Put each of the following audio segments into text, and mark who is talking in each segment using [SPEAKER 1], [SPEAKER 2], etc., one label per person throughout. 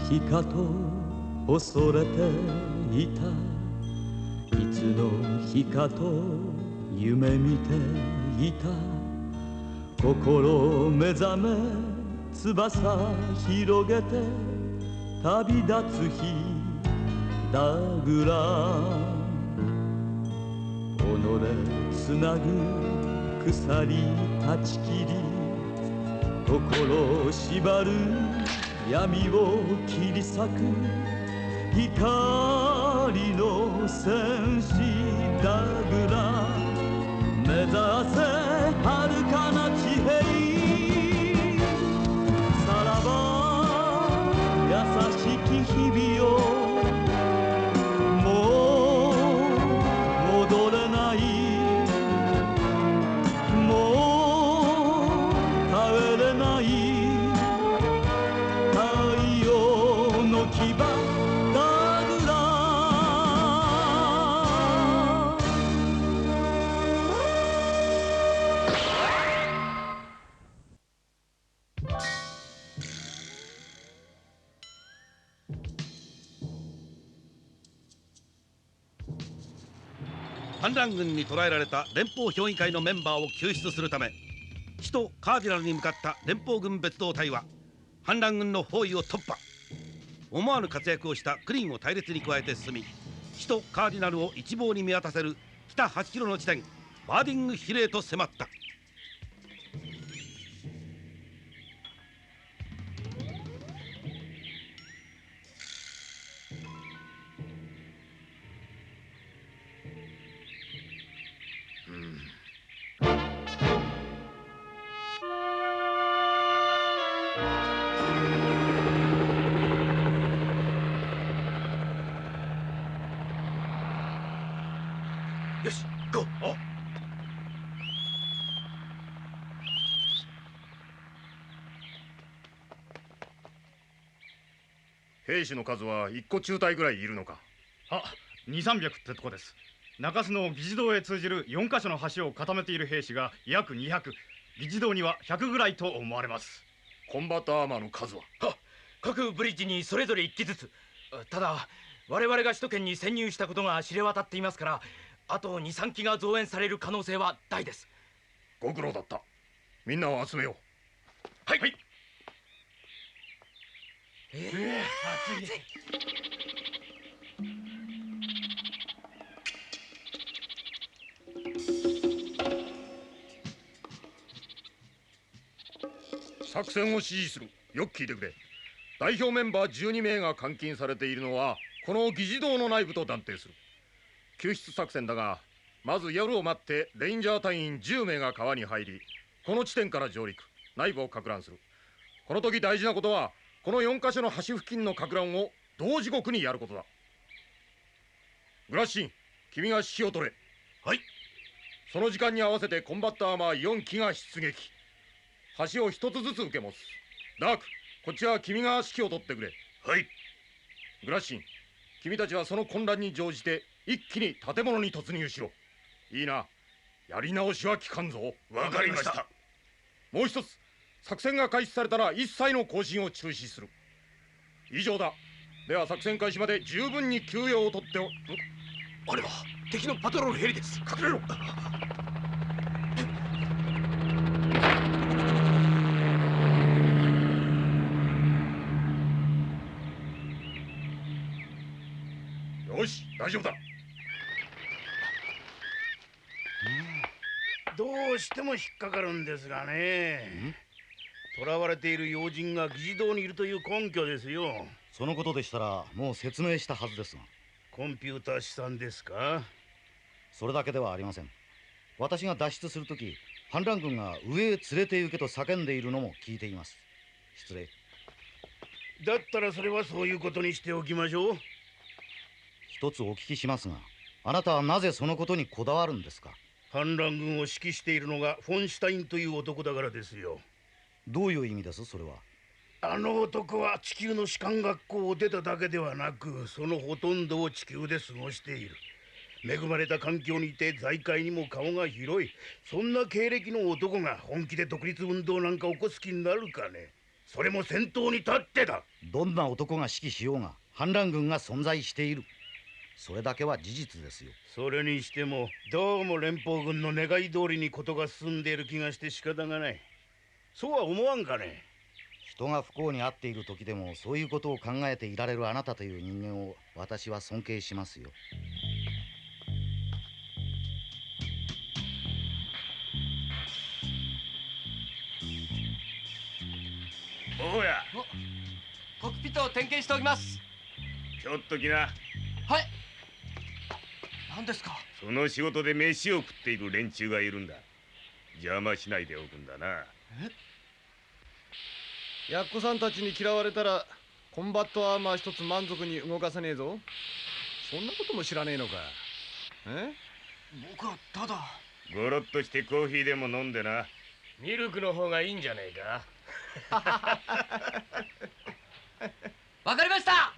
[SPEAKER 1] 日かと恐れていた、いつの日かと夢見ていた。心目覚め翼広げて旅立つ日だぐら、己つなぐ鎖断ち切り、心縛る闇を切り裂く光の戦士だぐら、目指せ遥かな地平、さらば優しき日々を、もう戻れない、もう帰れない、太陽の牙だぐら。
[SPEAKER 2] 反乱軍に捕らえられた連邦評議会のメンバーを救出するため、首都カーディナルに向かった連邦軍別動隊は反乱軍の包囲を突破。思わぬ活躍をしたクリンを隊列に加えて進み、首都カーディナルを一望に見渡せる北8キロの地点バーディングヒルへと迫った。よし、ゴー。
[SPEAKER 3] 兵士の数は1個中隊ぐらいいるのか。
[SPEAKER 4] 2、300ってとこです。中洲の議事堂へ通じる4カ所の橋を固めている兵士が約200、議事堂には100ぐらいと思われます。
[SPEAKER 3] コンバットアーマーの数は？
[SPEAKER 5] 各ブリッジにそれぞれ1機ずつ。ただ我々が首都圏に潜入したことが知れ渡っていますから、あと2、3機が増援される可能性は大です。
[SPEAKER 3] ご苦労だった。みんなを集めよう。
[SPEAKER 5] はい、はい。
[SPEAKER 4] 暑い。
[SPEAKER 3] 作戦を指示する。よく聞いてくれ。代表メンバー12名が監禁されているのはこの議事堂の内部と断定する。救出作戦だが、まず夜を待ってレンジャー隊員10名が川に入り、この地点から上陸、内部を撹乱する。この時大事なことは、この4カ所の橋付近の撹乱を同時刻にやることだ。グラッシン、君が指揮を取れ。
[SPEAKER 5] はい。
[SPEAKER 3] その時間に合わせてコンバットアーマー4機が出撃。橋を1つずつ受け持つ。ダーク、こっちは君が指揮を取ってくれ。
[SPEAKER 5] はい。
[SPEAKER 3] グラッシン、君たちはその混乱に乗じて一気に建物に突入しろ。いいな。やり直しは効かんぞ。
[SPEAKER 5] わかりました。
[SPEAKER 3] もう一つ、作戦が開始されたら一切の行進を中止する。以上だ。では作戦開始まで十分に休養をとって
[SPEAKER 5] あれは敵のパトロールヘリです。
[SPEAKER 3] 隠れろ。よし、大丈夫だ。
[SPEAKER 6] どうしても引っかかるんですがね。囚われている要人が議事堂にいるという根拠ですよ。
[SPEAKER 7] そのことでしたらもう説明したはずですが。
[SPEAKER 6] コンピューター資産ですか？
[SPEAKER 7] それだけではありません。私が脱出するとき、反乱軍が上へ連れて行けと叫んでいるのも聞いています。失礼。
[SPEAKER 6] だったらそれはそういうことにしておきましょう。
[SPEAKER 7] 一つお聞きしますが、あなたはなぜそのことにこだわるんですか？
[SPEAKER 6] 反乱軍を指揮しているのがフォンシュタインという男だからですよ。
[SPEAKER 7] どういう意味ですそれは？
[SPEAKER 6] あの男は地球の士官学校を出ただけではなく、そのほとんどを地球で過ごしている。恵まれた環境にいて財界にも顔が広い。そんな経歴の男が本気で独立運動なんか起こす気になるかね。それも先頭に立ってだ。
[SPEAKER 7] どんな男が指揮しようが反乱軍が存在している。それだけは事実ですよ。
[SPEAKER 6] それにしてもどうも連邦軍の願い通りにことが進んでいる気がして仕方がない。そうは思わんかね。
[SPEAKER 7] 人が不幸に遭っている時でもそういうことを考えていられるあなたという人間を私は尊敬しますよ。
[SPEAKER 3] おや、
[SPEAKER 5] コックピットを点検しておきます。
[SPEAKER 3] ちょっと来な。
[SPEAKER 5] はい。何ですか。
[SPEAKER 3] その仕事で飯を食っている連中がいるんだ。邪魔しないでおくんだな。
[SPEAKER 8] やっこさんたちに嫌われたらコンバットアーマー一つ満足に動かせねえぞ。そんなことも知らねえのか。
[SPEAKER 5] 僕はただ。
[SPEAKER 3] ゴロッとしてコーヒーでも飲んでな。
[SPEAKER 9] ミルクの方がいいんじゃねえか。
[SPEAKER 5] わかりました。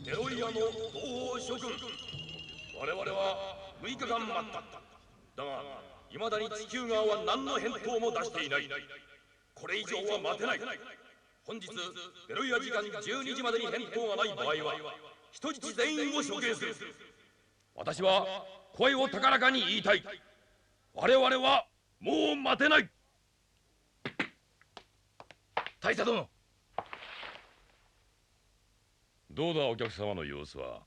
[SPEAKER 2] デロイヤの東方諸君、我々は6日間待った。だが未だに地球側は何の返答も出していない。これ以上は待てない。本日デロイヤ時間12時までに返答がない場合は人質全員を処刑する。私は声を高らかに言いたい。我々はもう待てない。
[SPEAKER 9] 大佐殿。
[SPEAKER 3] どうだお客様の様子は。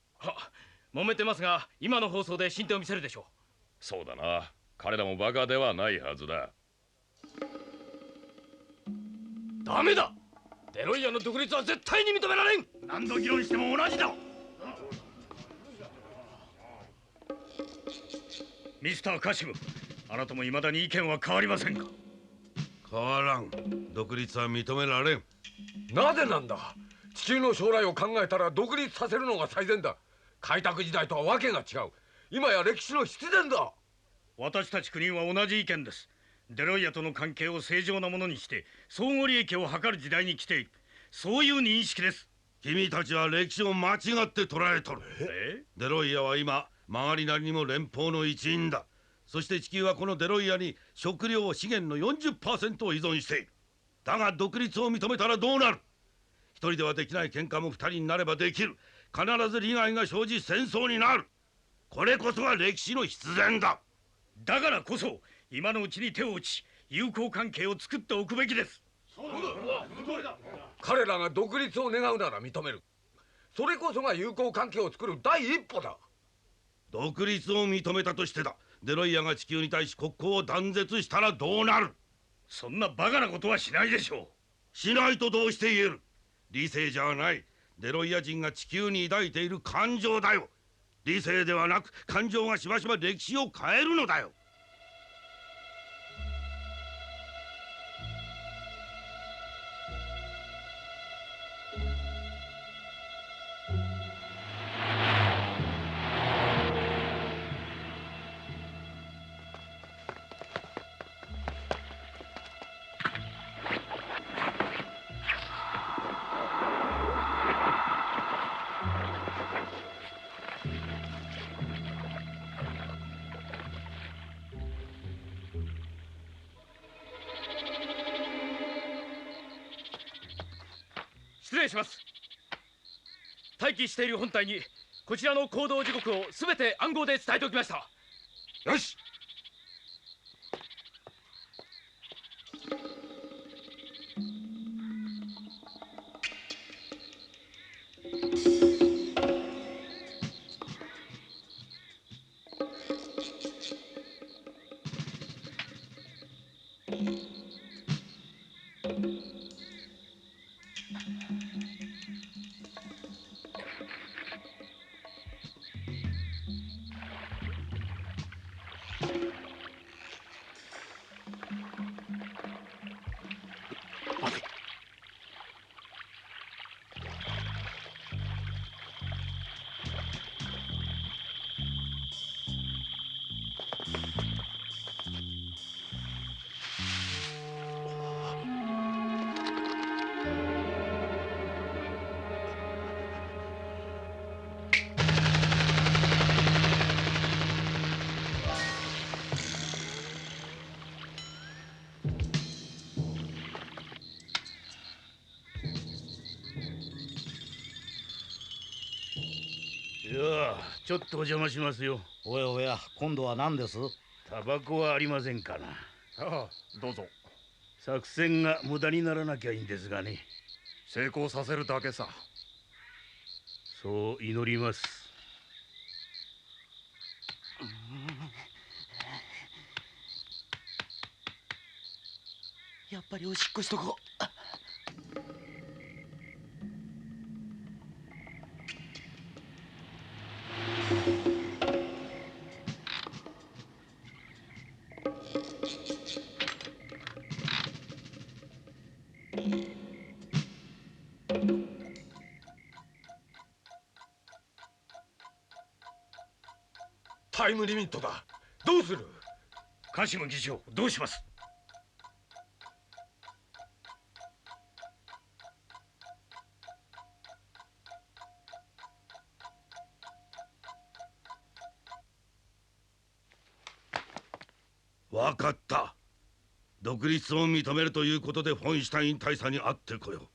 [SPEAKER 5] 揉めてますが今の放送で進展を見せるでしょう。
[SPEAKER 3] そうだな。彼らもバカではないはずだ。
[SPEAKER 9] ダメだ。デロイヤの独立は絶対に認められん。
[SPEAKER 6] 何度議論しても同じだ。ミスターカシム、あなたも未だに意見は変わりませんか。
[SPEAKER 2] 変わらん。独立は認められん。
[SPEAKER 9] なぜなんだ。地球の将来を考えたら独立させるのが最善だ。開拓時代とはわけが違う。今や歴史の必然だ。
[SPEAKER 6] 私たち9人は同じ意見です。デロイヤとの関係を正常なものにして相互利益を図る時代に来ている、そういう認識です。
[SPEAKER 2] 君たちは歴史を間違って捉えとる。デロイヤは今曲がりなりにも連邦の一員だ。そして地球はこのデロイヤに食料資源の 40% を依存している。だが独立を認めたらどうなる。一人ではできない喧嘩も二人になればできる。必ず利害が生じ戦争になる。これこそが歴史の必然だ。
[SPEAKER 6] だからこそ今のうちに手を打ち友好関係を作っておくべきです。
[SPEAKER 9] 彼らが独立を願うなら認める。それこそが友好関係を作る第一歩だ。
[SPEAKER 2] 独立を認めたとしてだ。デロイヤが地球に対し国交を断絶したらどうなる。
[SPEAKER 6] そんなバカなことはしないでしょう。
[SPEAKER 2] しないとどうして言える。理性じゃない。デロイヤ人が地球に抱いている感情だよ。理性ではなく感情がしばしば歴史を変えるのだよ。
[SPEAKER 5] 失礼します。待機している本隊にこちらの行動時刻をすべて暗号で伝えておきました。
[SPEAKER 2] よし。
[SPEAKER 6] やあ、ちょっとお邪魔しますよ。
[SPEAKER 7] おやおや、今度は何です？
[SPEAKER 6] タバコはありませんかな。
[SPEAKER 3] ああ、どうぞ。
[SPEAKER 6] 作戦が無駄にならなきゃいいんですがね。
[SPEAKER 3] 成功させるだけさ。
[SPEAKER 6] そう祈ります。
[SPEAKER 5] やっぱりおしっこしとこう。
[SPEAKER 9] タイムリミットだ。どうする？
[SPEAKER 6] カシム議長、どうします？
[SPEAKER 2] わかった。独立を認めるということでフォンシュタイン大佐に会ってこよう。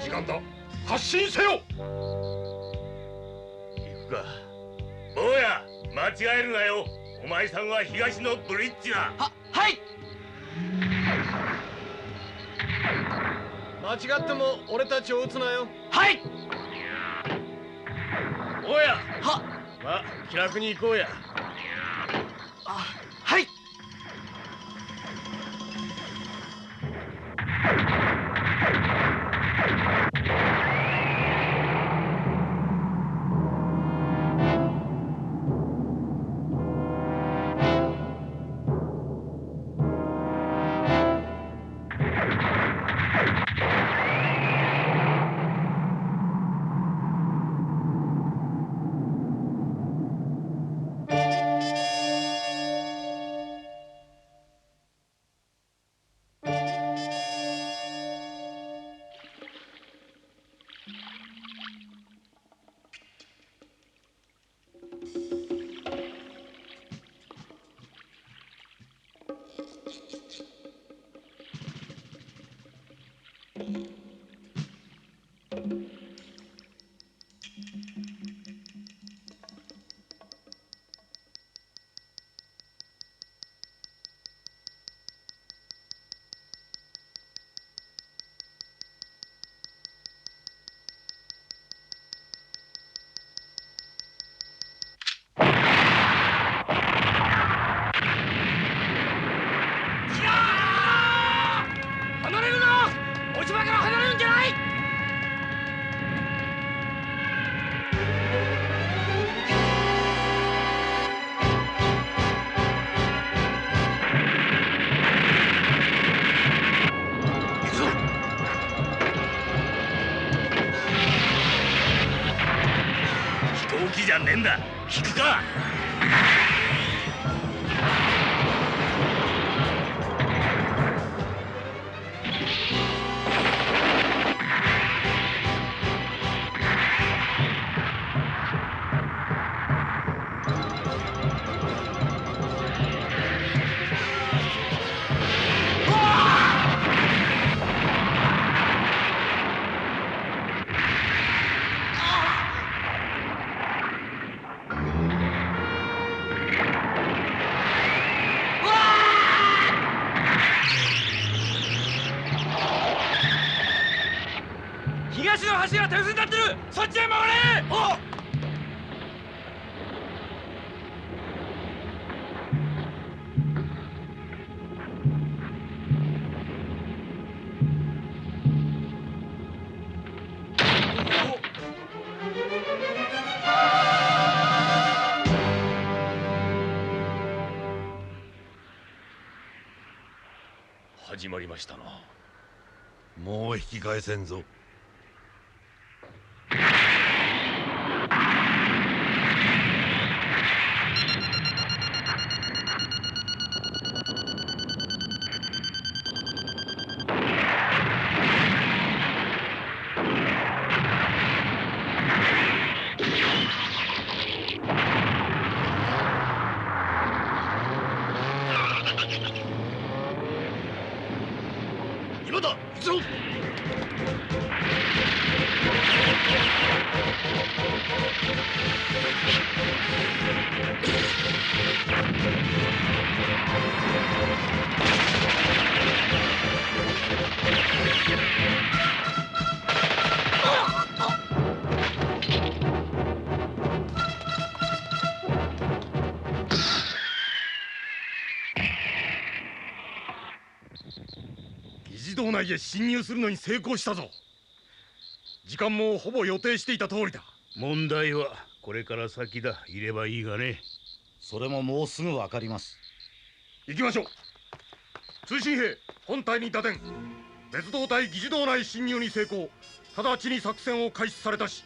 [SPEAKER 3] 時間だ。発進せよ。
[SPEAKER 6] 行くか。坊や、間違えるなよ。お前さんは東のブリッジだ。
[SPEAKER 5] はい。
[SPEAKER 8] 間違っても俺たちを撃つなよ。
[SPEAKER 5] はい。
[SPEAKER 6] 坊や、
[SPEAKER 5] は。
[SPEAKER 6] まあ気楽に行こうや。
[SPEAKER 5] はい。
[SPEAKER 6] 飛行機じゃねえんだ。引くか。
[SPEAKER 5] 東の橋が手薄になってる。そっちへ回れ。おっ。
[SPEAKER 6] 始まりましたな。
[SPEAKER 2] もう引き返せんぞ。
[SPEAKER 9] ぞ。
[SPEAKER 3] 議事堂内へ侵入するのに成功したぞ。時間もほぼ予定していた通りだ。
[SPEAKER 6] 問題はこれから先だ。いればいいがね。
[SPEAKER 7] それももうすぐわかります。
[SPEAKER 3] 行きましょう。通信兵本隊に打電。別動隊議事堂内侵入に成功。直ちに作戦を開始されたし。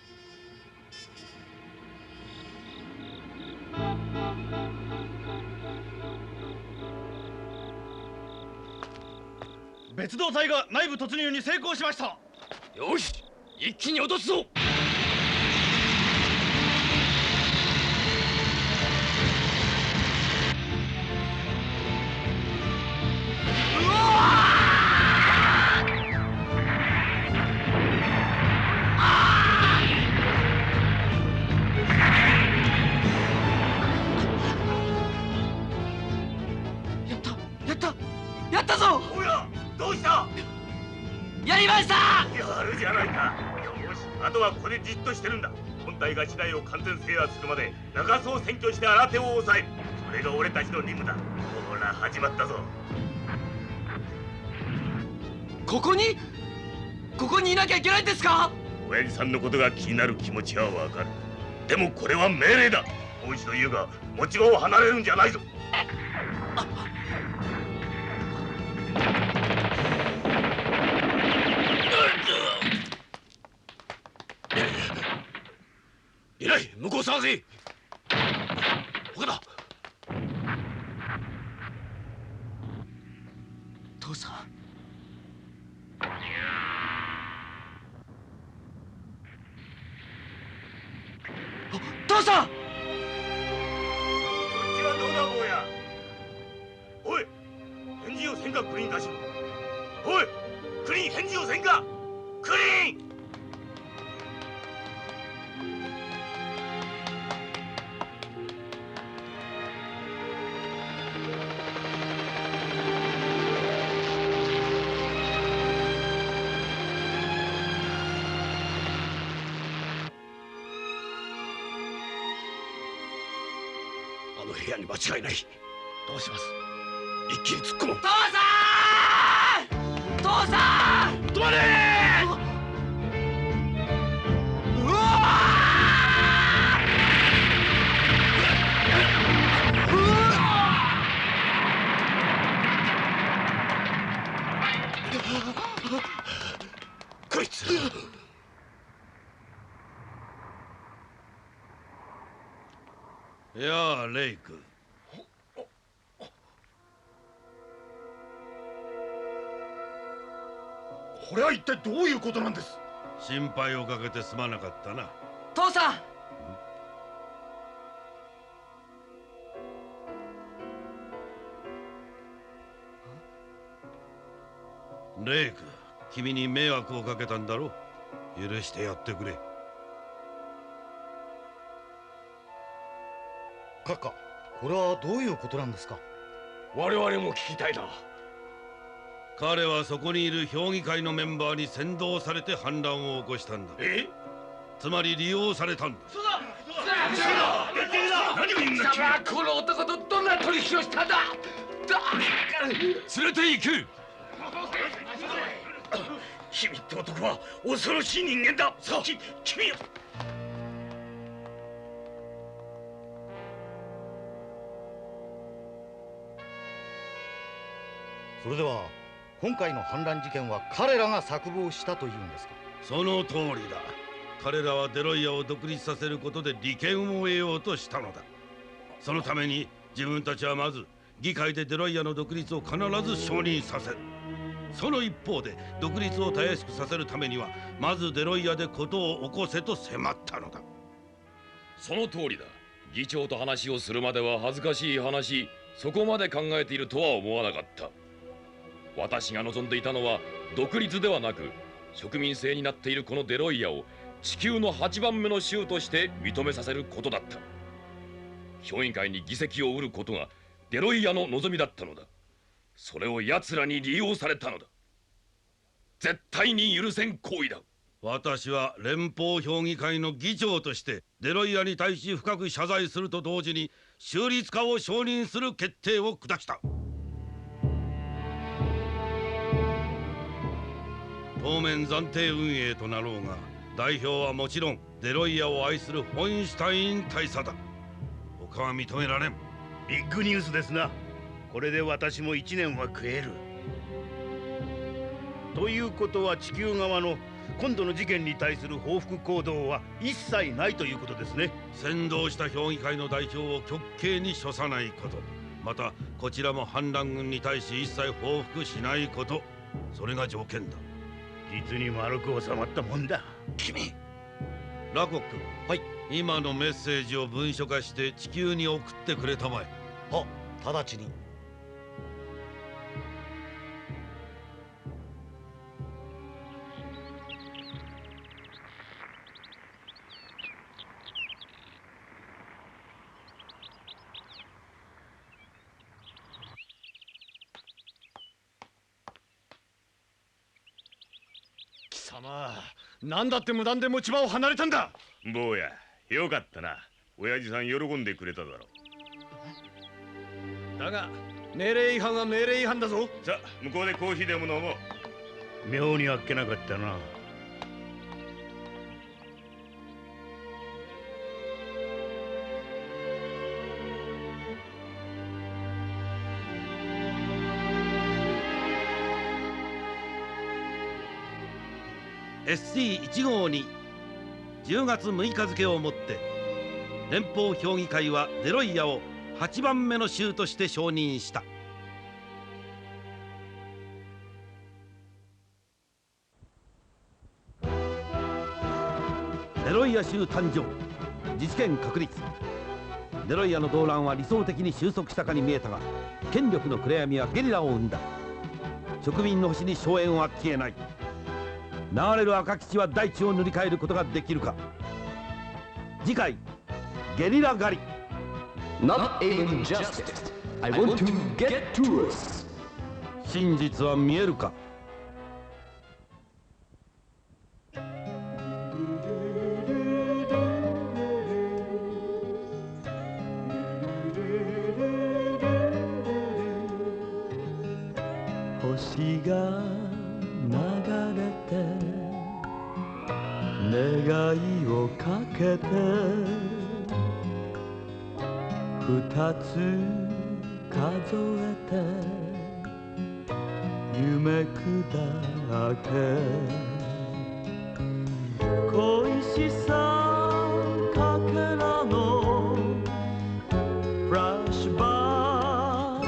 [SPEAKER 4] 別動隊が内部突入に成功しました。
[SPEAKER 9] よし、一気に落とすぞ。
[SPEAKER 5] やったぞ。
[SPEAKER 6] おや、どうした？
[SPEAKER 5] やりました。
[SPEAKER 6] やるじゃないか。よし、あとはここでじっとしてるんだ。本隊が市内を完全制圧するまで中洲を占拠して新手を抑える。それが俺たちの任務だ。ほら始まったぞ。
[SPEAKER 5] ここにいなきゃいけないんですか？
[SPEAKER 6] 親父さんのことが気になる気持ちはわかる。でもこれは命令だ。もう一度言うが、持ち場を離れるんじゃないぞ。
[SPEAKER 9] いない、向こう探せ。他だ。
[SPEAKER 5] 父さん。父さん。
[SPEAKER 6] こっちはどうだ坊や。おい、返事をせんかクリーン出しろ。おい、クリーン返事をせんか。クリーン。
[SPEAKER 9] あの部屋に間違いない。どうします？一気に突っ込もう。
[SPEAKER 5] 父さん！父さん！
[SPEAKER 6] 止まれ！
[SPEAKER 5] うわ！
[SPEAKER 9] こいつ。
[SPEAKER 2] やあレイク。
[SPEAKER 3] これは一体どういうことなんです？
[SPEAKER 2] 心配をかけてすまなかったな。
[SPEAKER 5] 父さん。
[SPEAKER 2] レイク、君に迷惑をかけたんだろう。許してやってくれ。
[SPEAKER 7] 閣下、これはどういうことなんですか？
[SPEAKER 9] 我々も聞きたいな。
[SPEAKER 2] 彼はそこにいる評議会のメンバーに扇動されて反乱を起こしたんだ。つまり利用されたんだ。
[SPEAKER 6] 何を言うんだ
[SPEAKER 9] 貴様はこの男とどんな取引をしたんだ。連れて行く。
[SPEAKER 6] 君って男は恐ろしい人間だ。君よ。
[SPEAKER 7] それでは今回の反乱事件は彼らが策謀したというんですか？
[SPEAKER 2] その通りだ。彼らはデロイヤを独立させることで利権を得ようとしたのだ。そのために自分たちはまず議会でデロイヤの独立を必ず承認させる。その一方で独立をたやすくさせるためにはまずデロイヤで事を起こせと迫ったのだ。
[SPEAKER 10] その通りだ。議長と話をするまでは恥ずかしい話、そこまで考えているとは思わなかった。私が望んでいたのは独立ではなく、植民制になっているこのデロイヤを地球の8番目の州として認めさせることだった。評議会に議席を売ることがデロイヤの望みだったのだ。それを奴らに利用されたのだ。絶対に許せん行為だ。
[SPEAKER 2] 私は連邦評議会の議長としてデロイヤに対し深く謝罪すると同時に中立化を承認する決定を下した。当面暫定運営となろうが、代表はもちろんデロイヤを愛するフォインシュタイン大佐だ。他は認められん。
[SPEAKER 11] ビッグニュースですな。これで私も1年は食える。ということは地球側の今度の事件に対する報復行動は一切ないということですね。
[SPEAKER 2] 先導した評議会の代表を極刑に処さないこと、またこちらも反乱軍に対し一切報復しないこと、それが条件だ。
[SPEAKER 11] 実に丸く収まったもんだ。君、
[SPEAKER 2] ラコック、はい、今のメッセージを文書化して地球に送ってくれたまえ。
[SPEAKER 7] は、直ちに。
[SPEAKER 8] 貴様、何だって無断で持ち場を離れたんだ。
[SPEAKER 6] 坊や、よかったな。親父さん喜んでくれただろう。
[SPEAKER 8] だが命令違反は命令違反だぞ。
[SPEAKER 6] さあ、向こうでコーヒーでも飲もう。
[SPEAKER 11] 妙にあっけなかったな。
[SPEAKER 2] SC152 10月6日付をもって連邦評議会はデロイヤを8番目の州として承認した。デロイヤ州誕生、自治権確立。デロイヤの動乱は理想的に収束したかに見えたが、権力の暗闇はゲリラを生んだ。植民の星に荘園は消えない。流れる赤基地は大地を塗り替えることができるか。次回ゲリラ狩り。
[SPEAKER 12] Not aiming justice. I want to get to us.
[SPEAKER 2] 真実は見えるか。
[SPEAKER 1] 星が流れて願いをかけて二つ数えて夢砕け恋しさかけらのフラッシュバック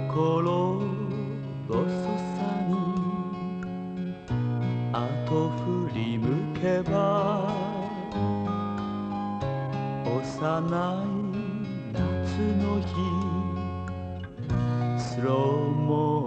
[SPEAKER 1] 心細さに後振り向けば幼い夏の日スローモ